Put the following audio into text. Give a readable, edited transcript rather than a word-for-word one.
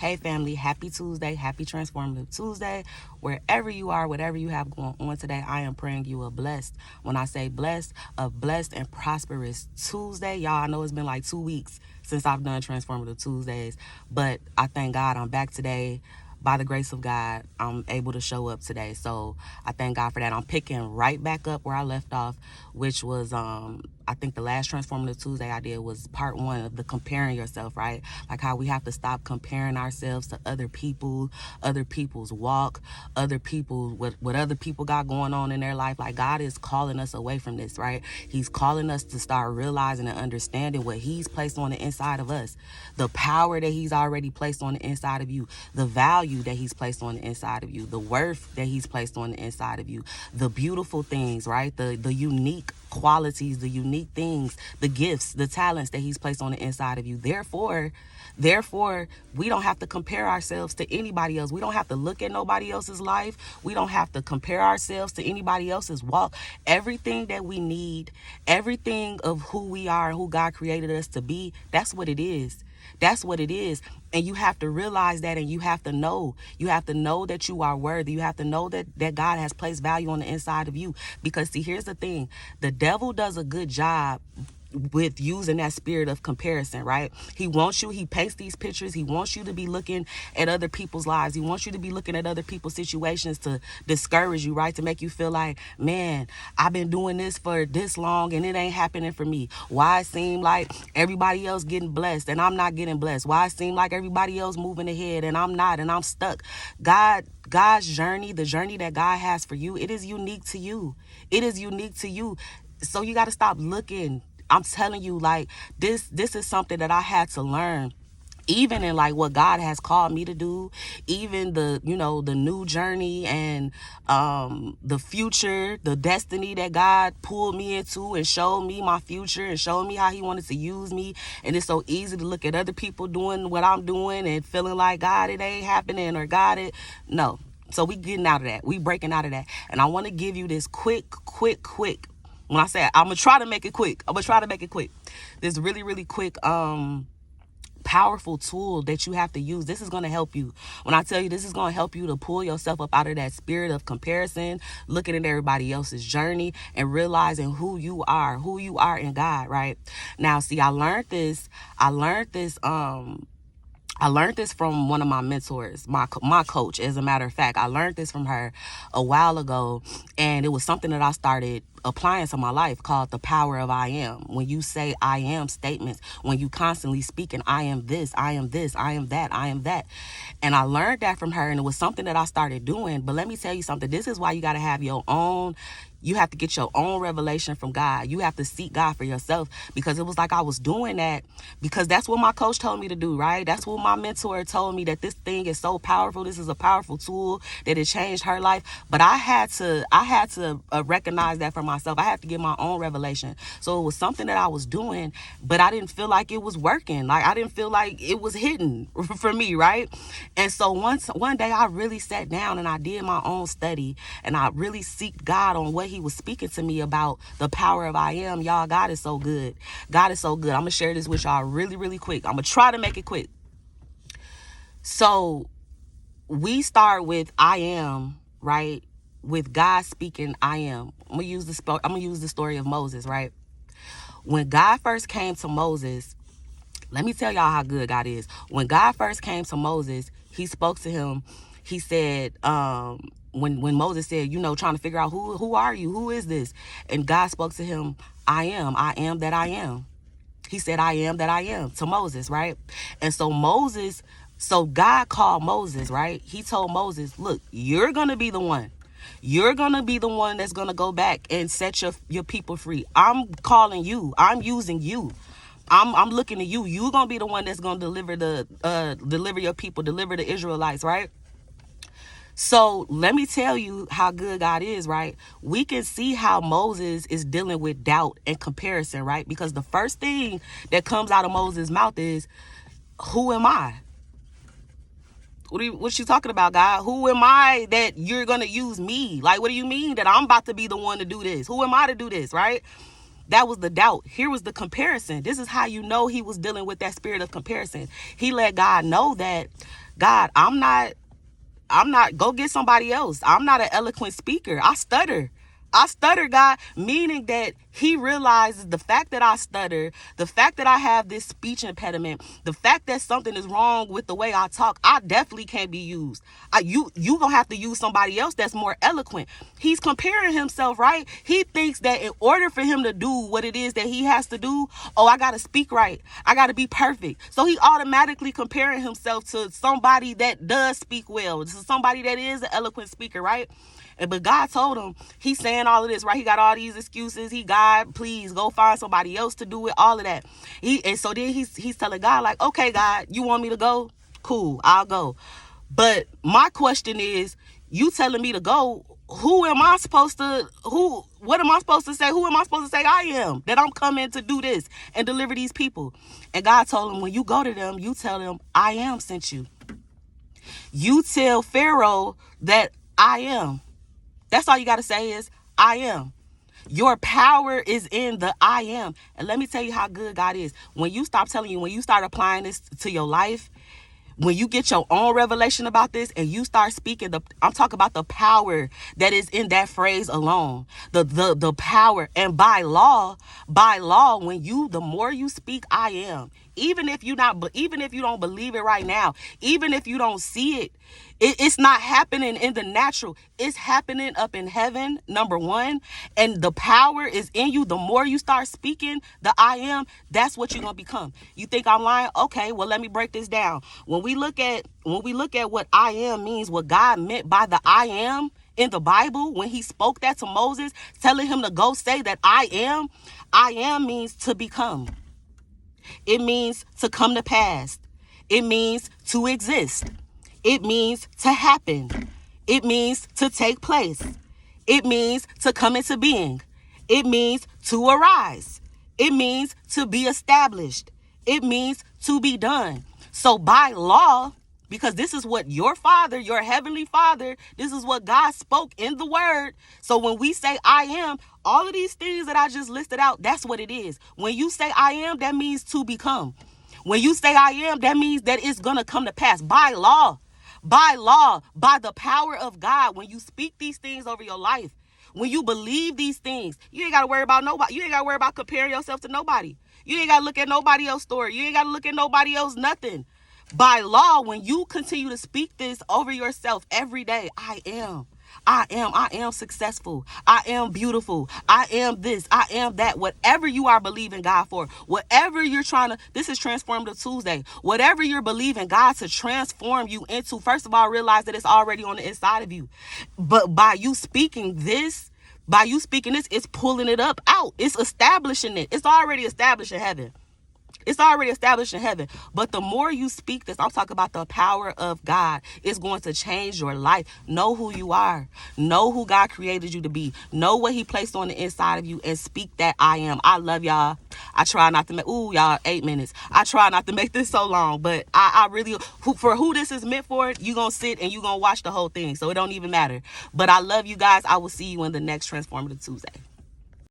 Hey family, happy Tuesday, happy Transformative Tuesday. Wherever you are, whatever you have going on today, I am praying you a blessed. When I say blessed, a blessed and prosperous Tuesday. Y'all, I know it's been like 2 weeks since I've done Transformative Tuesdays, but I thank God I'm back today. By the grace of God, I'm able to show up today. So I thank God for that. I'm picking right back up where I left off, which was I think the last Transformative Tuesday I did was part 1 of the comparing yourself, right? Like how we have to stop comparing ourselves to other people, other people's walk, other people, what other people got going on in their life. Like God is calling us away from this, right? He's calling us to start realizing and understanding what He's placed on the inside of us, the power that He's already placed on the inside of you, the value that He's placed on the inside of you, the worth that He's placed on the inside of you, the beautiful things, right? The unique qualities, the unique things, the gifts, the talents that He's placed on the inside of you. Therefore, we don't have to compare ourselves to anybody else. We don't have to look at nobody else's life. We don't have to compare ourselves to anybody else's walk. Everything that we need, everything of who we are and who God created us to be, that's what it is. That's what it is. And you have to realize that, and you have to know. You have to know that you are worthy. You have to know that God has placed value on the inside of you. Because see, here's the thing. The devil does a good job with using that spirit of comparison, right? He wants you, he paints these pictures. He wants you to be looking at other people's lives. He wants you to be looking at other people's situations to discourage you, right? To make you feel like, man, I've been doing this for this long and it ain't happening for me. Why it seem like everybody else getting blessed and I'm not getting blessed? Why it seem like everybody else moving ahead and I'm not, and I'm stuck? God's journey, the journey that God has for you, it is unique to you. It is unique to you. So you got to stop looking. I'm telling you, like, this is something that I had to learn, even in like what God has called me to do, even the new journey and the future, the destiny that God pulled me into and showed me my future and showed me how He wanted to use me. And it's so easy to look at other people doing what I'm doing and feeling like, God, it ain't happening, or God, it no. So we getting out of that. We breaking out of that. And I want to give you this quick. When I say I'm going to try to make it quick. This really, really quick, powerful tool that you have to use. This is going to help you. When I tell you this is going to help you to pull yourself up out of that spirit of comparison, looking at everybody else's journey and realizing who you are in God, right? Now, see, I learned this from one of my mentors, my coach. As a matter of fact, I learned this from her a while ago, and it was something that I started applying to my life, called the power of I am. When you say I am statements, when you constantly speaking, I am this, I am this, I am that, I am that. And I learned that from her, and it was something that I started doing. But let me tell you something. This is why you got to have your own. You have to get your own revelation from God. You have to seek God for yourself, because it was like I was doing that because that's what my coach told me to do, right? That's what my mentor told me, that this thing is so powerful. This is a powerful tool, that it changed her life. But I had to recognize that for myself. I had to get my own revelation. So it was something that I was doing, but I didn't feel like it was working. Like I didn't feel like it was hitting for me, right? And so one day I really sat down and I did my own study, and I really seeked God on what He was speaking to me about the power of I am. Y'all, God is so good. God is so good. I'm going to share this with y'all really, really quick. I'm going to try to make it quick. So we start with I am, right? With God speaking I am. I'm going to use the story of Moses, right? When God first came to Moses, let me tell y'all how good God is. When God first came to Moses, He spoke to him. He said, when Moses said, trying to figure out who are you? Who is this? And God spoke to him, I am that I am. He said, I am that I am to Moses, right? And so God called Moses, right? He told Moses, look, you're going to be the one. You're going to be the one that's going to go back and set your people free. I'm calling you. I'm using you. I'm looking at you. You're going to be the one that's going to deliver your people, deliver the Israelites, right? So let me tell you how good God is, right? We can see how Moses is dealing with doubt and comparison, right? Because the first thing that comes out of Moses' mouth is, who am I? What you talking about, God? Who am I that you're going to use me? Like, what do you mean that I'm about to be the one to do this? Who am I to do this, right? That was the doubt. Here was the comparison. This is how you know he was dealing with that spirit of comparison. He let God know that God, I'm not, go get somebody else. I'm not an eloquent speaker. I stutter, God, meaning that he realizes the fact that I stutter, the fact that I have this speech impediment, the fact that something is wrong with the way I talk, I definitely can't be used. You gonna have to use somebody else that's more eloquent. He's comparing himself, right? He thinks that in order for him to do what it is that he has to do, oh, I gotta speak right. I gotta be perfect. So he automatically comparing himself to somebody that does speak well, to somebody that is an eloquent speaker, right? But God told him, he's saying all of this, right? He got all these excuses. God, please go find somebody else to do it, all of that. So then he's telling God, like, okay, God, you want me to go? Cool, I'll go. But my question is, you telling me to go, what am I supposed to say? Who am I supposed to say I am? That I'm coming to do this and deliver these people. And God told him, when you go to them, you tell them, I am sent you. You tell Pharaoh that I am. That's all you got to say is, I am. Your power is in the I am. And let me tell you how good God is. When you start applying this to your life, when you get your own revelation about this and you start speaking, I'm talking about the power that is in that phrase alone, the power. And by law, the more you speak, I am, even if you don't believe it right now, even if you don't see it, it's not happening in the natural. It's happening up in heaven, number one. And the power is in you. The more you start speaking the I am, that's what you're going to become. You think I'm lying? Okay, well, let me break this down. When we look at what I am means, what God meant by the I am in the Bible, when he spoke that to Moses, telling him to go say that I am means to become. It means to come to pass. It means to exist. It means to happen. It means to take place. It means to come into being. It means to arise. It means to be established. It means to be done. So by law, because this is what your Father, your Heavenly Father, this is what God spoke in the Word. So when we say I am, all of these things that I just listed out, that's what it is. When you say I am, that means to become. When you say I am, that means that it's going to come to pass by law. By law, by the power of God. When you speak these things over your life, when you believe these things, you ain't got to worry about nobody. You ain't got to worry about comparing yourself to nobody. You ain't got to look at nobody else's story. You ain't got to look at nobody else, nothing. By law, when you continue to speak this over yourself every day, I am successful. I am beautiful. I am this. I am that. Whatever you are believing God for, whatever you're this is Transformative Tuesday. Whatever you're believing God to transform you into, first of all, realize that it's already on the inside of you. But by you speaking this, it's pulling it up out. It's establishing it. It's already established in heaven. It's already established in heaven. But the more you speak this, I'm talking about the power of God. It's going to change your life. Know who you are. Know who God created you to be. Know what he placed on the inside of you and speak that I am. I love y'all. I try not to make, y'all, 8 minutes. I try not to make this so long, but I really, for who this is meant for, you going to sit and you going to watch the whole thing. So it don't even matter. But I love you guys. I will see you in the next Transformative Tuesday.